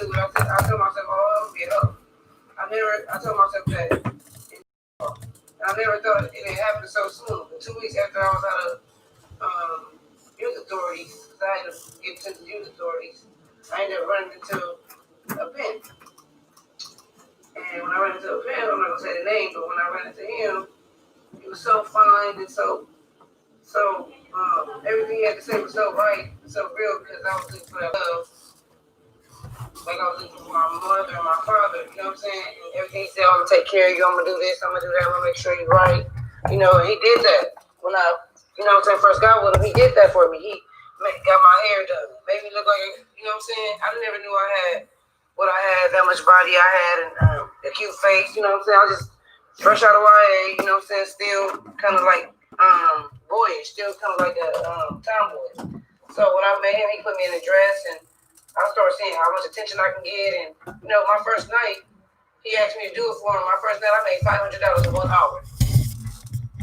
do it. I told myself, oh, I'll get up. I told myself that. I never thought it had happened so soon. But 2 weeks after I was out of youth authorities, I had to get to the youth authorities. I ended up running into a pen. And when I ran into a pen, I'm not gonna say the name, but when I ran into him, he was so fine and so everything he had to say was so right and so real because I was looking for that love. Like I was looking for my mother and my father, you know what I'm saying? And everything he said, I'm gonna take care of you, I'm gonna do this, I'm gonna do that, I'm gonna make sure you're right. You know, he did that when I, you know what I'm saying, first got with him, he did that for me. He got my hair done, made me look like, you know what I'm saying? I never knew I had what I had, that much body I had, and a cute face, you know what I'm saying? I was just fresh out of YA, you know what I'm saying? Still kind of like boyish, still kind of like a tomboy. So when I met him, he put me in a dress, and I started seeing how much attention I can get. And you know, my first night, he asked me to do it for him. My first night, I made $500 in 1 hour.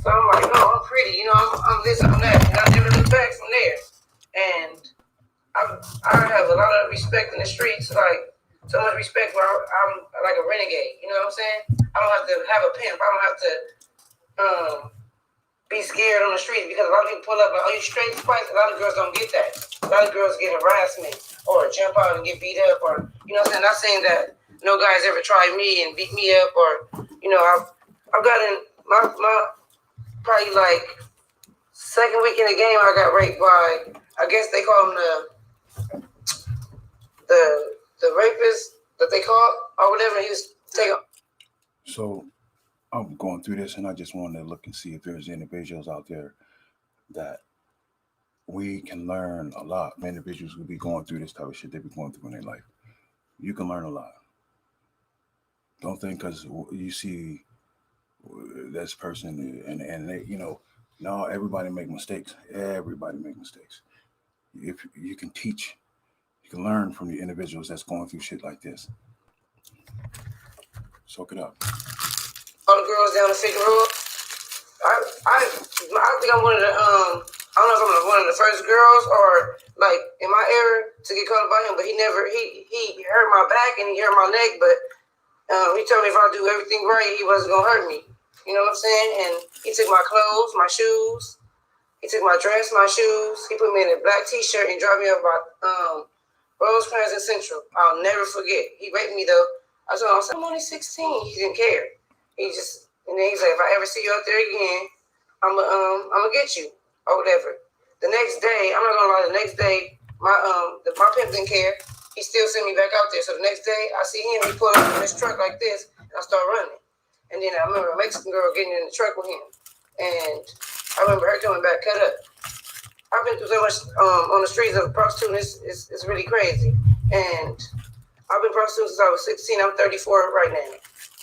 So I'm like, oh, I'm pretty, you know, I'm this, I'm that, and I never looked back from there. And I have a lot of respect in the streets, like so much respect where I'm like a renegade. You know what I'm saying? I don't have to have a pimp. I don't have to be scared on the street because a lot of people pull up like, "Oh, you straight spice?" A lot of girls don't get that. A lot of girls get harassment or jump out and get beat up, or you know what I'm saying. Not saying that no guys ever tried me and beat me up, or you know, I've gotten my probably like second week in the game I got raped by, I guess they call them the rapist that they call or whatever. He was taking. So I'm going through this, and I just wanted to look and see if there's individuals out there that we can learn a lot. Individuals who be going through this type of shit they be going through in their life. You can learn a lot. Don't think because you see this person and they, you know, no, everybody make mistakes. Everybody make mistakes. If you can teach, you can learn from the individuals that's going through shit like this. Soak it up. All the girls down the Figueroa. I think I'm one of the I don't know if I'm one of the first girls or like in my era to get caught by him, but he hurt my back and he hurt my neck, but he told me if I do everything right, he wasn't gonna hurt me. You know what I'm saying? And he took my clothes, my shoes, he took my dress, my shoes, he put me in a black t-shirt and dropped me up by Rosecrans and Central. I'll never forget. He raped me though. I told him, I'm only 16. He didn't care. And then he's like, if I ever see you out there again, I'm gonna get you or whatever. The next day, I'm not gonna lie. The next day, my pimp didn't care. He still sent me back out there. So the next day, I see him. He pulled up in his truck like this, and I start running. And then I remember a Mexican girl getting in the truck with him, and I remember her coming back cut up. I've been through so much on the streets of prostituting. It's really crazy. And I've been prostituting since I was 16. I'm 34 right now,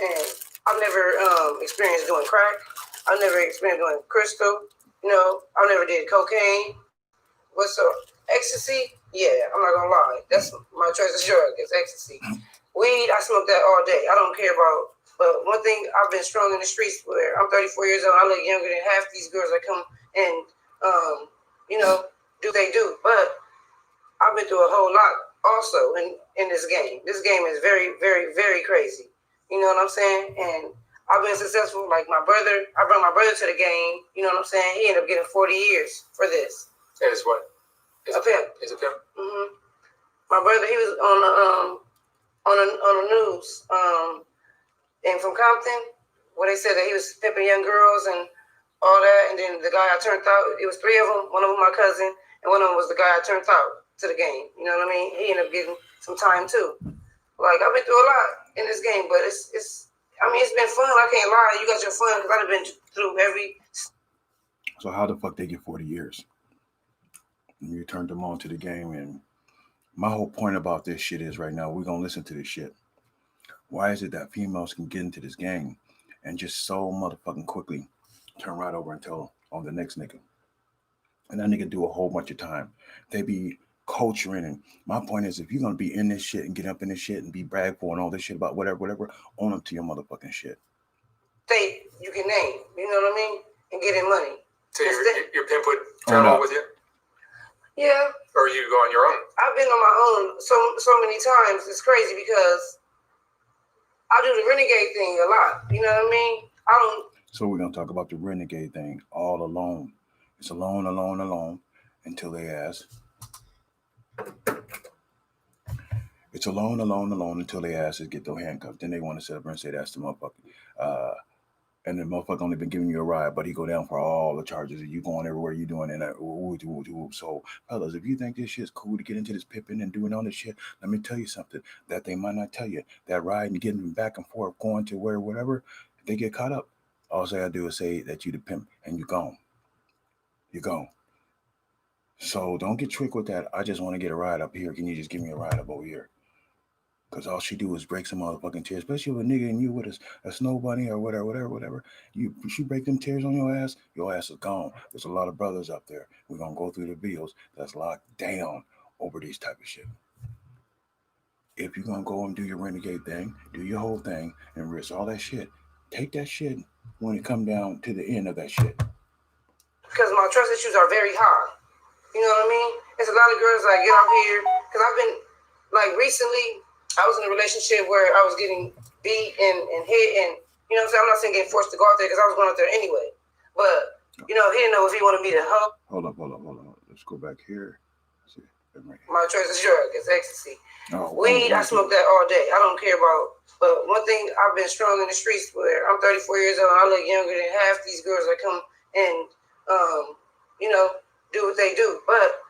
and I've never experienced doing crack. I've never experienced doing crystal. You know, I never did cocaine. What's up? Ecstasy? Yeah, I'm not gonna lie. That's my choice of drug. It's ecstasy. Weed, I smoke that all day. I don't care about. But one thing, I've been strong in the streets. Where I'm 34 years old. I look younger than half these girls that come and you know, do they do. But I've been through a whole lot also in this game. This game is very, very, very crazy. You know what I'm saying? And I've been successful. Like I brought my brother to the game. You know what I'm saying? He ended up getting 40 years for this. That is what? A pimp. Is a pimp? Mm-hmm. My brother, he was on the news and from Compton, where they said that he was pimping young girls and all that. And then the guy I turned out, it was 3 of them. One of them my cousin, and one of them was the guy I turned out to the game. You know what I mean? He ended up getting some time too. Like I've been through a lot in this game, but it's been fun. I can't lie. You got your fun because I've been through every. So how the fuck they get 40 years? You turned them on to the game, and my whole point about this shit is right now we're gonna listen to this shit. Why is it that females can get into this game and just so motherfucking quickly turn right over and tell on the next nigga, and that nigga do a whole bunch of time? They be culturing, and my point is, if you're gonna be in this shit and get up in this shit and be bragful and all this shit about whatever, own up to your motherfucking shit. State you can name, you know what I mean, and getting money. So your pimp would travel with you? Yeah. Or you go on your own? I've been on my own so many times. It's crazy because I do the renegade thing a lot. You know what I mean? I don't. So we're gonna talk about the renegade thing all alone. It's alone until they ask. It's alone until they ask to get their handcuffed. Then they want to sit up and say that's the motherfucker. And the motherfucker only been giving you a ride, but he go down for all the charges and you going everywhere you doing and so fellas, if you think this shit's cool to get into this pimping and doing all this shit, let me tell you something that they might not tell you. That ride and getting back and forth, going to where whatever, if they get caught up, all they gotta do is say that you the pimp and you gone. You're gone. So don't get tricked with that. I just want to get a ride up here. Can you just give me a ride up over here? Because all she do is break some motherfucking tears, especially with a nigga and you with a snow bunny or whatever. She break them tears on your ass is gone. There's a lot of brothers up there. We're going to go through the videos that's locked down over these type of shit. If you're going to go and do your renegade thing, do your whole thing and risk all that shit, take that shit when it come down to the end of that shit. Because my trust issues are very high. You know what I mean? There's a lot of girls that get out here. Because I've been, like, recently, I was in a relationship where I was getting beat and hit, and you know what I'm saying? I'm not saying getting forced to go out there because I was going out there anyway. But, you know, he didn't know if he wanted me to help. Hold up. Let's go back here. See, right here. My choice is drug. It's ecstasy. Weed, I smoke that all day. I don't care about. But one thing, I've been strong in the streets where I'm 34 years old and I look younger than half these girls that come and, you know, do what they do. But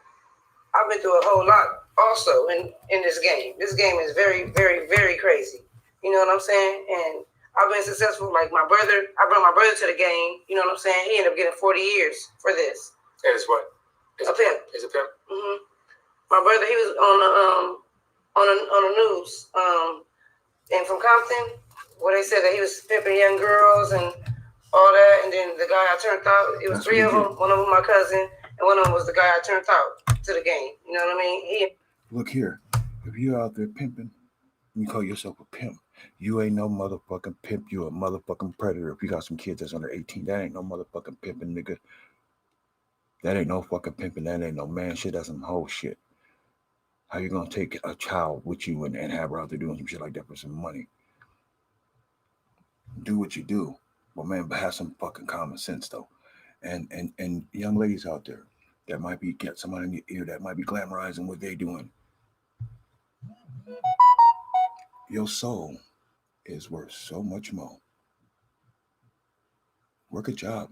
I've been through a whole lot also in this game. This game is very, very, very crazy. You know what I'm saying? And I've been successful. Like my brother, I brought my brother to the game. You know what I'm saying? He ended up getting 40 years for this. As what? As a pimp. As a pimp? Mm-hmm. My brother, he was on the news and from Compton, where they said that he was pimping young girls and all that. And then the guy I turned out, it was three of them. One of them my cousin, and one of them was the guy I turned out to the game. You know what I mean? Look here, if you out there pimping, you call yourself a pimp. You ain't no motherfucking pimp. You a motherfucking predator. If you got some kids that's under 18, that ain't no motherfucking pimping, nigga. That ain't no fucking pimping. That ain't no man shit. That's some whole shit. How you gonna take a child with you and have her out there doing some shit like that for some money? Do what you do, but man, have some fucking common sense though. And young ladies out there that might be get somebody in your ear that might be glamorizing what they doing. Your soul is worth so much more. Work a job.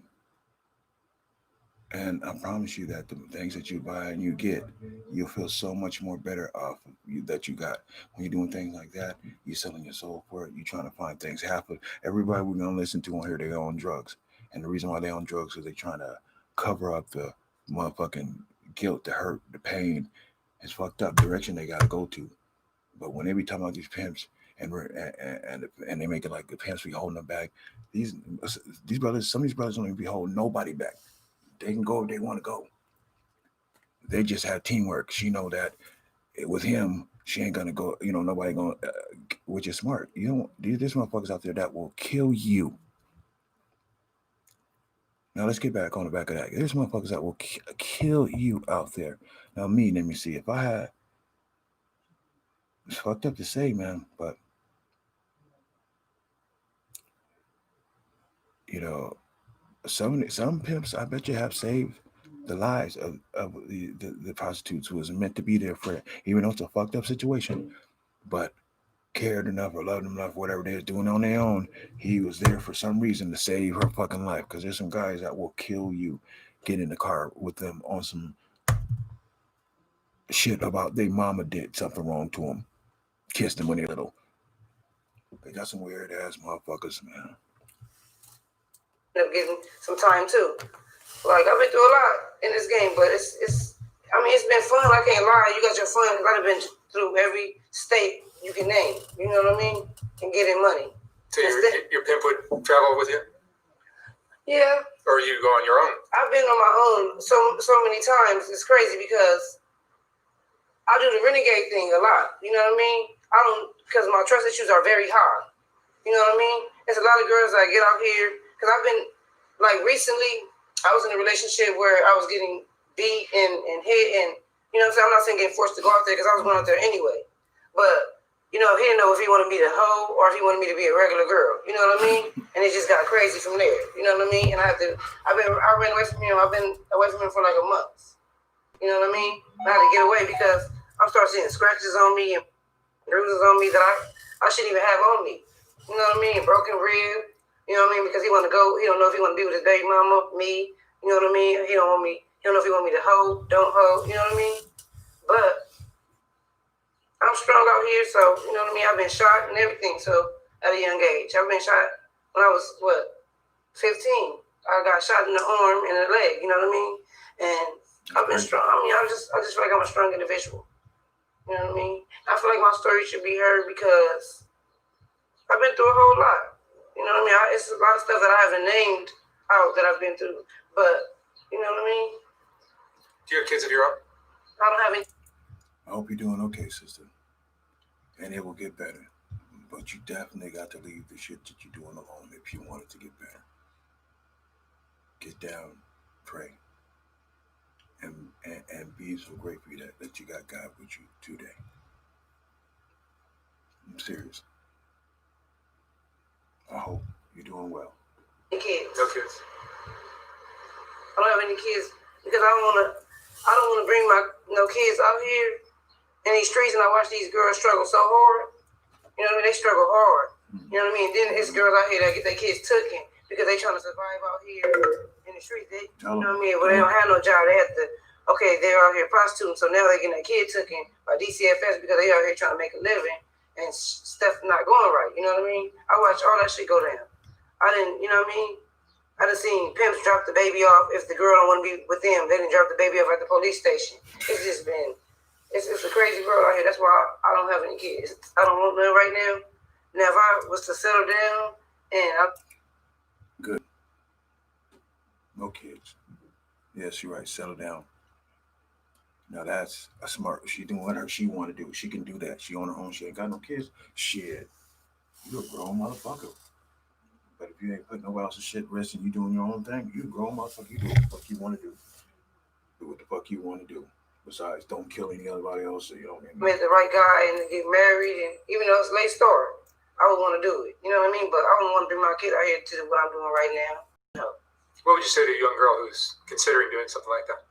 And I promise you that the things that you buy and you get, you'll feel so much more better off that you got. When you're doing things like that, you're selling your soul for it. You're trying to find things happen. Everybody we're going to listen to on here, they're on drugs. And the reason why they're on drugs is they're trying to cover up the motherfucking guilt, the hurt, the pain. It's fucked up direction they got to go to. But when they be talking about these pimps and they make it like the pimps be holding them back, these brothers, some of these brothers don't even be holding nobody back. They can go if they want to go. They just have teamwork. She know that with him, she ain't gonna go. You know, nobody gonna. Which is smart. You know, there's motherfuckers out there that will kill you. Now let's get back on the back of that. There's motherfuckers that will kill you out there. Now me, let me see if I had. It's fucked up to say, man, but you know, some pimps, I bet you have saved the lives of the prostitutes who was meant to be there for it, even though it's a fucked up situation, but cared enough or loved enough, whatever they're doing on their own, he was there for some reason to save her fucking life. Because there's some guys that will kill you, get in the car with them on some shit about their mama did something wrong to them, kissed them when they're little. They got some weird ass motherfuckers, man. End up getting some time too. Like I've been through a lot in this game, but it's I mean it's been fun. I can't lie. You got your fun because I've been through every state you can name. You know what I mean? And getting money. So your pimp would travel with you? Yeah. Or you go on your own? I've been on my own so many times. It's crazy because I do the renegade thing a lot. You know what I mean? I don't because my trust issues are very high. You know what I mean? There's a lot of girls that get out here because I've been like recently. I was in a relationship where I was getting beat and hit, and You know what I'm saying? I'm not saying getting forced to go out there because I was going out there anyway. But, you know, he didn't know if he wanted me to hoe or if he wanted me to be a regular girl. You know what I mean? And it just got crazy from there. You know what I mean? And I ran away from him. I've been away from him for like a month. You know what I mean? I had to get away because I'm starting seeing scratches on me and bruises on me that I shouldn't even have on me. You know what I mean? Broken rib. You know what I mean? Because he want to go. He don't know if he want to be with his baby mama, me. You know what I mean? He don't want me. He don't know if he want me to hoe, don't hoe. You know what I mean? But I'm strong out here, so you know what I mean. I've been shot and everything. So at a young age, I've been shot when I was 15. I got shot in the arm and the leg. You know what I mean? And I've been strong. I mean, I just feel like I'm a strong individual. You know what I mean? I feel like my story should be heard because I've been through a whole lot. You know what I mean? It's a lot of stuff that I haven't named out that I've been through. But, you know what I mean? Do you have kids of your own? I don't have any. I hope you're doing okay, sister. And it will get better. But you definitely got to leave the shit that you're doing alone if you want it to get better. Get down, pray, and be so grateful that you got God with you today. I'm serious. I hope you're doing well. Kids. No kids. I don't have any kids because I don't want to bring my kids out here in these streets and I watch these girls struggle so hard. You know what I mean? They struggle hard. You know what I mean? Then it's girls out here that get their kids taken because they trying to survive out here in the streets. You know what I mean? But they don't have no job. They have to, they're out here prostituting. So now they're getting their kid taken by DCFS because they out here trying to make a living and stuff not going right. You know what I mean? I watch all that shit go down. You know what I mean? I done seen pimps drop the baby off. If the girl don't want to be with them, they didn't drop the baby off at the police station. It's just been, it's a crazy world out here. That's why I don't have any kids. I don't want none right now. Now, if I was to settle down Good. No kids. Yes, you're right. Settle down. Now that's a smart. She doing what she want to do. She can do that. She on her own. She ain't got no kids. Shit. You a grown motherfucker. But if you ain't putting no else's shit rest and you doing your own thing, you a grown motherfucker. You do what the fuck you want to do. Do what the fuck you want to do. Besides, don't kill anybody else. So you don't met the right guy and get married, and even though it's late start, I would want to do it. You know what I mean? But I wouldn't want to bring my kid out here to what I'm doing right now. No. What would you say to a young girl who's considering doing something like that?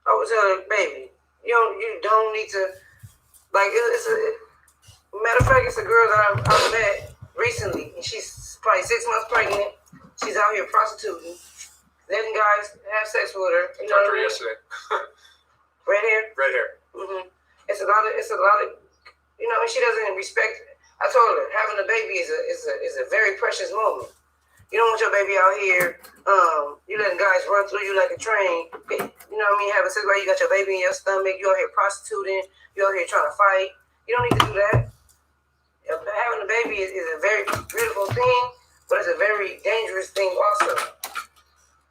I would tell her, baby, you don't need to, matter of fact, it's a girl that I met recently, and she's probably 6 months pregnant. She's out here prostituting, letting guys have sex with her. I talked to her yesterday. Red hair? Red hair. Mm-hmm. It's a lot of, and she doesn't respect. I told her, having a baby is a very precious moment. You don't want your baby out here, you letting guys run through you like a train. You know what I mean? Having sex while you got your baby in your stomach. You out here prostituting. You out here trying to fight. You don't need to do that. Having a baby is a very beautiful thing, but it's a very dangerous thing also.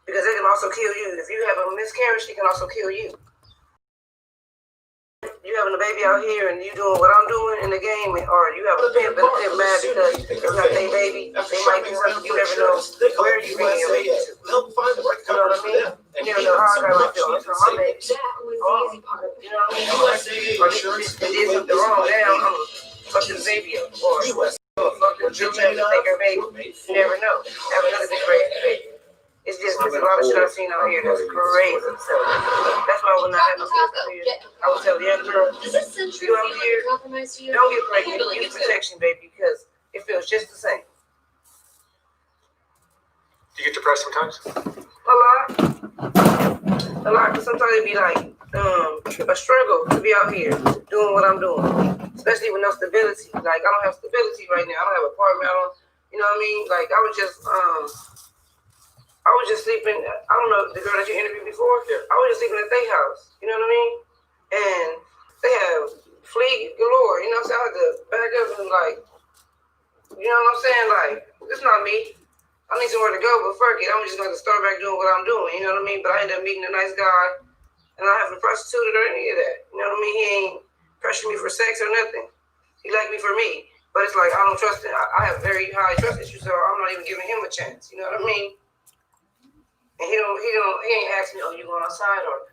Because it can also kill you. If you have a miscarriage, it can also kill you. You having a baby out here and you doing what I'm doing in the game, or you have a pimp and a pimp mad because it's not their baby, they might do something you never know where you bring your baby to. Help find the right You know what I mean? You don't know how I got my feel. It's my baby. That was the easy part. You know what I mean? Or they did something wrong now, I'm fucking the baby up. Or fuck the bitch have to take her baby. You never know. Have another big crazy baby. It's just there's a lot of shit I've seen out here that's crazy. So that's why when I have no kids out here, I would tell the young girl, Is this century you out here, compromise to you? don't get I pregnant. can't believe Use it's protection, baby, because it feels just the same. Do you get depressed sometimes? A lot. Because sometimes it'd be like a struggle to be out here doing what I'm doing, especially with no stability. Like I don't have stability right now. I don't have an apartment. You know what I mean? Like I was just sleeping. I don't know the girl that you interviewed before. Yeah. I was just sleeping at their house. You know what I mean? And they have flea galore. You know what I'm saying? I had to back up and you know what I'm saying? Like it's not me. I need somewhere to go, but fuck it. I'm just going to start back doing what I'm doing. You know what I mean? But I ended up meeting a nice guy, and I haven't prostituted or any of that. You know what I mean? He ain't pressuring me for sex or nothing. He liked me for me. But it's like I don't trust him. I have very high trust issues, so I'm not even giving him a chance. You know what I mean? And he ain't asked me, "Oh, you going outside?" Or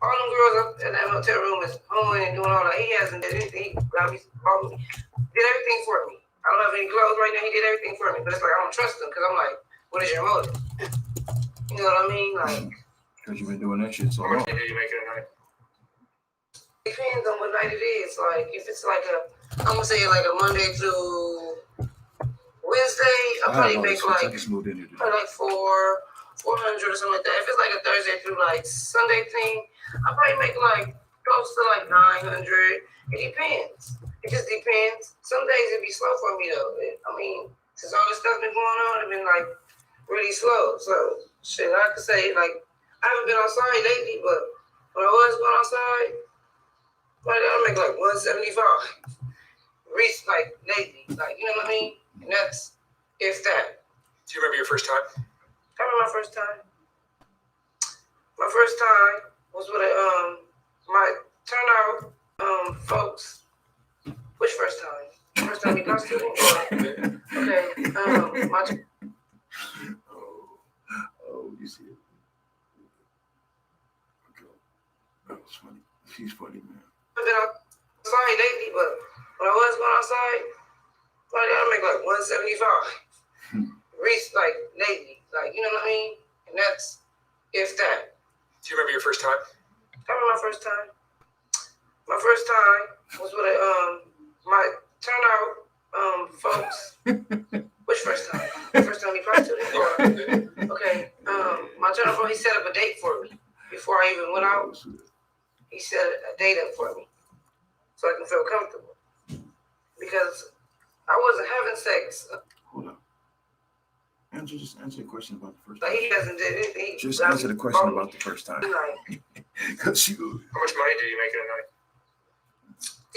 all them girls up in that hotel room is hoeing and doing all that. He hasn't did anything. He got me, bought me, did everything for me. I don't have any clothes right now. He did everything for me, but it's like I don't trust him because I'm like, what is your motive? You know what I mean? Like, Because you've been doing that shit so How long. much money do you make in a night? depends on what night it is. Like, if it's like I'm gonna say like a Monday through Wednesday, I probably make I just moved in here today. probably like 400 or something like that. If it's like a Thursday through like Sunday thing, I probably make like close to like 900. It depends. It just depends. Some days it be slow for me though. I mean, since all this stuff been going on, it's been like really slow. So shit, I could say like I haven't been outside lately, but when I was going outside, I make like 175. Reach like lately, like you know what I mean? And that's if that. Do you remember your first time? I remember my first time. My first time was with my turnout folks. Which first time? First time you got student? Okay. My Oh, you see it. Okay. That was funny. She's funny, man. I've been outside lately, but when I was going outside, probably I make like 175. Reach like lately, like you know what I mean? And that's if that. Do you remember your first time? I remember my first time. My first time was with my turnout folks. Which first time? First time he prostituted? Okay. My turnout folks, he set up a date for me before I even went out. He set a date up for me so I can feel comfortable because I wasn't having sex. Hold up. Just answer the question about the first Like time. he hasn't did anything. Just answer the question about the first time. Like, Because you. How much money do you make in a night?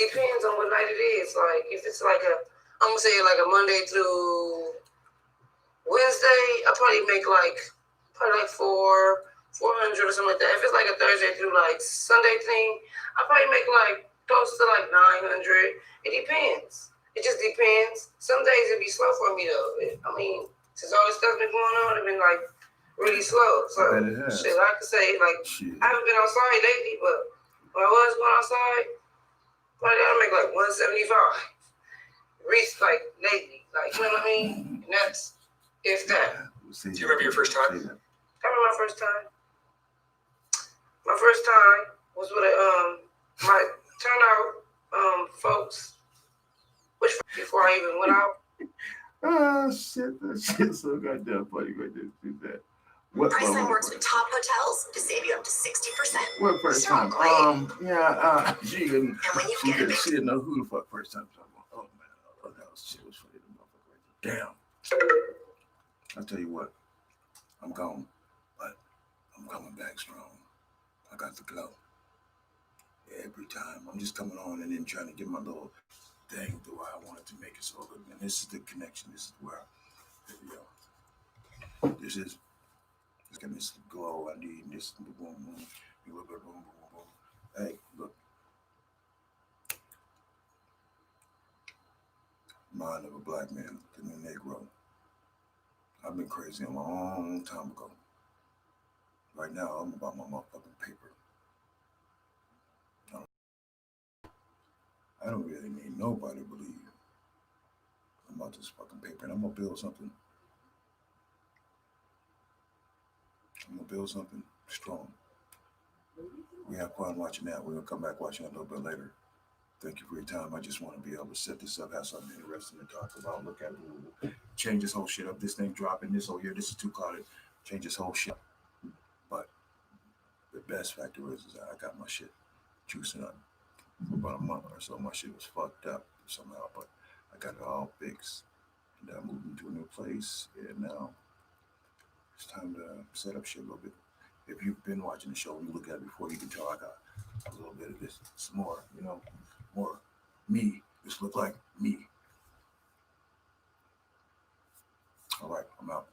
depends on what night it is. Like if it's like I'm gonna say like a Monday through Wednesday, I probably make like 400 or something like that. If it's like a Thursday through like Sunday thing, I probably make like close to like 900. It depends. It just depends. Some days it be slow for me though. I mean, since all this stuff been going on, it's been like really slow. So shit, I could say like I haven't been outside lately, but when I was going outside, probably I make like 175. Reach like lately, like you know what I mean? And that's if that. Do you remember your first time? I remember my first time. My first time was with my turnout folks. Which before I even went out. Oh shit, that shit's so goddamn funny right there. Do that. What Priceline works with top hotels to save you up to 60%. What first So time? great. She didn't. And when you get a big She didn't know who the fuck first time. Oh man, that was shit was funny. Damn. I'll tell you what. I'm gone, but I'm coming back strong. I got the glow. Every time I'm just coming on and then trying to get my little thing the way I wanted to make it so good. And this is the connection. This is where this is. It's got this glow. I need this boom, boom, a little bit boom, boom, boom. Hey, look. Mind of a black man, the new Negro. I've been crazy a long time ago. Right now, I'm about my motherfucking paper. I don't really need nobody to believe I'm about this fucking paper, and I'm gonna build something. I'm gonna build something strong. We have fun watching that. We're gonna come back watching it a little bit later. Thank you for your time. I just want to be able to set this up, have something interesting to talk about. Look at it, change this whole shit up. This thing dropping, this over here, this is too clouded. Change this whole shit. But the best factor is that I got my shit juicing up. For about a month or so, my shit was fucked up somehow, but I got it all fixed. And I moved into a new place, and now it's time to set up shit a little bit. If you've been watching the show and you look at it before, you can tell I got a little bit of this. It's more, more me. This look like me. All right, I'm out.